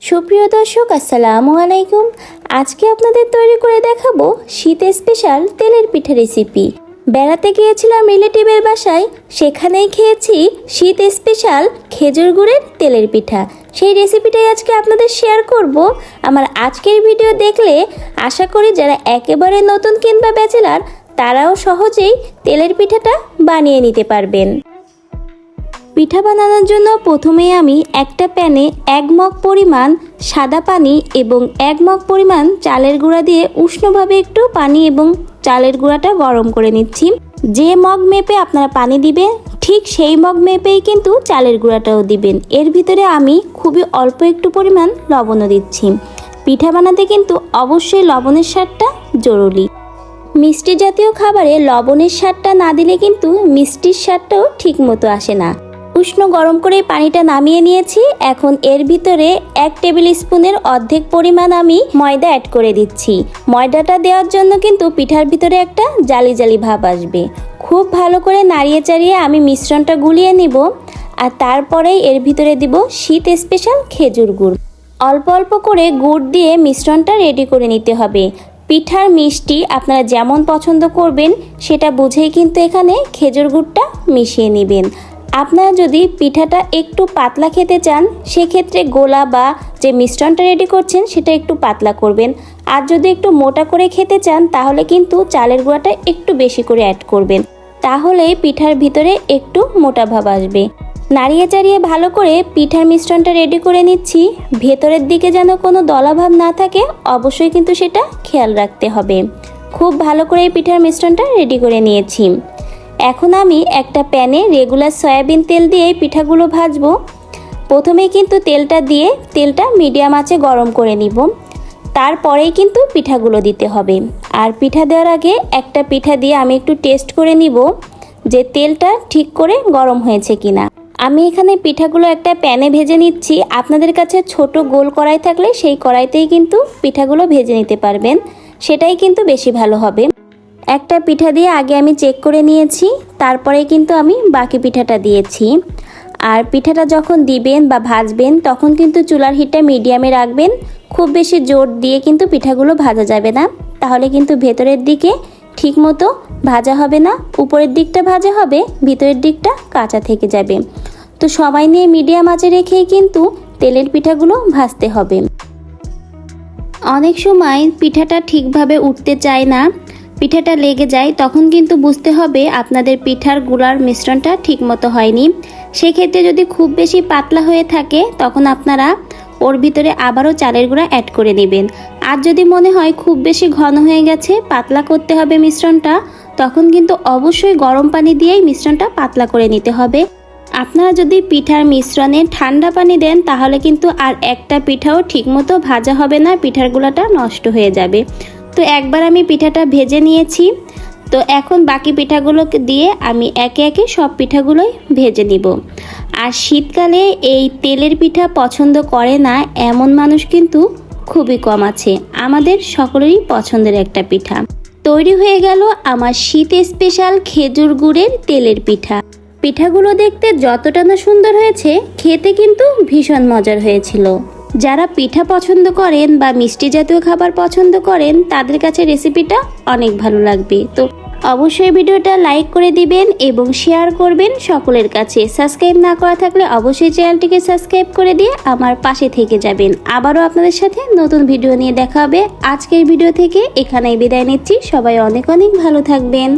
সুপ্রিয় দর্শক, আসসালামু আলাইকুম। আজকে আপনাদের তৈরি করে দেখাবো শীত স্পেশাল তেলের পিঠা রেসিপি। বেড়াতে গিয়েছিলাম রিলেটিভের বাসায়, সেখানেই খেয়েছি শীত স্পেশাল খেজুর গুড়ের তেলের পিঠা। সেই রেসিপিটাই আজকে আপনাদের শেয়ার করব। আমার আজকের ভিডিও দেখলে আশা করি যারা একেবারে নতুন কিংবা ব্যাচেলার তারাও সহজেই তেলের পিঠাটা বানিয়ে নিতে পারবেন। পিঠা বানানোর জন্য প্রথমেই আমি একটা প্যানে 1 মগ পরিমাণ সাদা পানি এবং 1 মগ পরিমাণ চালের গুঁড়া দিয়ে উষ্ণভাবে একটু পানি এবং চালের গুঁড়াটা গরম করে নিচ্ছি। যে মগ মেপে আপনারা পানি দিবেন ঠিক সেই মগ মেপেই কিন্তু চালের গুঁড়াটাও দিবেন। এর ভিতরে আমি খুবই অল্প একটু পরিমাণ লবণও দিচ্ছি। পিঠা বানাতে কিন্তু অবশ্যই লবণের স্বাদটা জরুরি। মিষ্টি জাতীয় খাবারে লবণের স্বাদটা না দিলে কিন্তু মিষ্টির স্বাদটাও ঠিক মতো আসে না। উষ্ণ গরম করে পানিটা নামিয়ে নিয়েছি। এখন এর ভিতরে 1 টেবিল স্পুনের অর্ধেক পরিমাণ আমি ময়দা অ্যাড করে দিচ্ছি। ময়দাটা দেওয়ার জন্য কিন্তু পিঠার ভিতরে একটা জালি জালি ভাব আসবে। খুব ভালো করে নাড়িয়ে চাড়িয়ে আমি মিশ্রণটা গুলিয়ে নিব। আর তারপরেই এর ভিতরে দিব শীত স্পেশাল খেজুর গুড়। অল্প অল্প করে গুড় দিয়ে মিশ্রণটা রেডি করে নিতে হবে। পিঠার মিষ্টি আপনারা যেমন পছন্দ করবেন সেটা বুঝেই কিন্তু এখানে খেজুর গুড়টা মিশিয়ে নেবেন। আপনারা যদি পিঠাটা একটু পাতলা খেতে চান সেক্ষেত্রে গোলা বা যে মিশ্রণটা রেডি করছেন সেটা একটু পাতলা করবেন। আর যদি একটু মোটা করে খেতে চান তাহলে কিন্তু চালের গুঁড়াটা একটু বেশি করে অ্যাড করবেন, তাহলেই পিঠার ভিতরে একটু মোটা ভাব আসবে। নাড়িয়ে চাড়িয়ে ভালো করে পিঠার মিশ্রণটা রেডি করে নিচ্ছি। ভেতরের দিকে যেন কোনো দলাভাব না থাকে অবশ্যই কিন্তু সেটা খেয়াল রাখতে হবে। খুব ভালো করে পিঠার মিশ্রণটা রেডি করে নিয়েছি। এখন আমি একটা প্যানে রেগুলার সয়াবিন তেল দিয়ে পিঠাগুলো ভাজবো। প্রথমেই কিন্তু তেলটা মিডিয়াম আঁচে গরম করে নিব। তারপরেই কিন্তু পিঠাগুলো দিতে হবে। আর পিঠা দেওয়ার আগে একটা পিঠা দিয়ে আমি একটু টেস্ট করে নিব যে তেলটা ঠিক করে গরম হয়েছে কিনা। আমি এখানে পিঠাগুলো একটা প্যানে ভেজে নিচ্ছি। আপনাদের কাছে ছোট গোল কড়াই থাকলে সেই কড়াইতেই কিন্তু পিঠাগুলো ভেজে নিতে পারবেন, সেটাই কিন্তু বেশি ভালো হবে। একটা পিঠা দিয়ে আগে আমি চেক করে নিয়েছি, তারপরে কিন্তু আমি বাকি পিঠাটা দিয়েছি। আর পিঠাটা যখন দিবেন বা ভাজবেন তখন কিন্তু চুলার হিটটা মিডিয়ামে রাখবেন। খুব বেশি জোর দিয়ে কিন্তু পিঠাগুলো ভাজা যাবে না, তাহলে কিন্তু ভেতরের দিকে ঠিকমতো ভাজা হবে না। উপরের দিকটা ভাজা হবে, ভিতরের দিকটা কাঁচা থেকে যাবে। তো সবাই নিয়ে মিডিয়াম আঁচে রেখেই কিন্তু তেলের পিঠাগুলো ভাজতে হবে। অনেক সময় পিঠাটা ঠিকভাবে উঠতে চায় না, পিঠাটা লেগে যায়, তখন কিন্তু বুঝতে হবে আপনাদের পিঠার গুঁড়ার মিশ্রণটা ঠিকমতো হয়নি। সেক্ষেত্রে যদি খুব বেশি পাতলা হয়ে থাকে তখন আপনারা ওর ভিতরে আবারও চালের গুঁড়া অ্যাড করে নেবেন। আর যদি মনে হয় খুব বেশি ঘন হয়ে গেছে, পাতলা করতে হবে মিশ্রণটা, তখন কিন্তু অবশ্যই গরম পানি দিয়েই মিশ্রণটা পাতলা করে নিতে হবে। আপনারা যদি পিঠার মিশ্রণে ঠান্ডা পানি দেন তাহলে কিন্তু আর একটা পিঠাও ঠিকমতো ভাজা হবে না, পিঠার গুঁড়াটা নষ্ট হয়ে যাবে। তো একবার আমি পিঠাটা ভেজে নিয়েছি। তো এখন বাকি পিঠাগুলোকে দিয়ে আমি একে একে সব পিঠাগুলোই ভেজে নিব। আর শীতকালে এই তেলের পিঠা পছন্দ করে না এমন মানুষ কিন্তু খুবই কম আছে। আমাদের সকলেরই পছন্দের একটা পিঠা। তৈরি হয়ে গেল আমার শীত স্পেশাল খেজুর গুড়ের তেলের পিঠা। পিঠাগুলো দেখতে যতটা না সুন্দর হয়েছে, খেতে কিন্তু ভীষণ মজার হয়েছিল। যারা পিঠা পছন্দ করেন বা মিষ্টি জাতীয় খাবার পছন্দ করেন তাদের কাছে রেসিপিটা অনেক ভালো লাগবে। তো অবশ্যই ভিডিওটা লাইক করে দিবেন এবং শেয়ার করবেন সকলের কাছে। সাবস্ক্রাইব না করা থাকলে অবশ্যই চ্যানেলটিকে সাবস্ক্রাইব করে দিয়ে আমার পাশে থেকে যাবেন। আবারও আপনাদের সাথে নতুন ভিডিও নিয়ে দেখা হবে। আজকের ভিডিও থেকে এখানেই বিদায় নিচ্ছি। সবাই অনেক অনেক ভালো থাকবেন।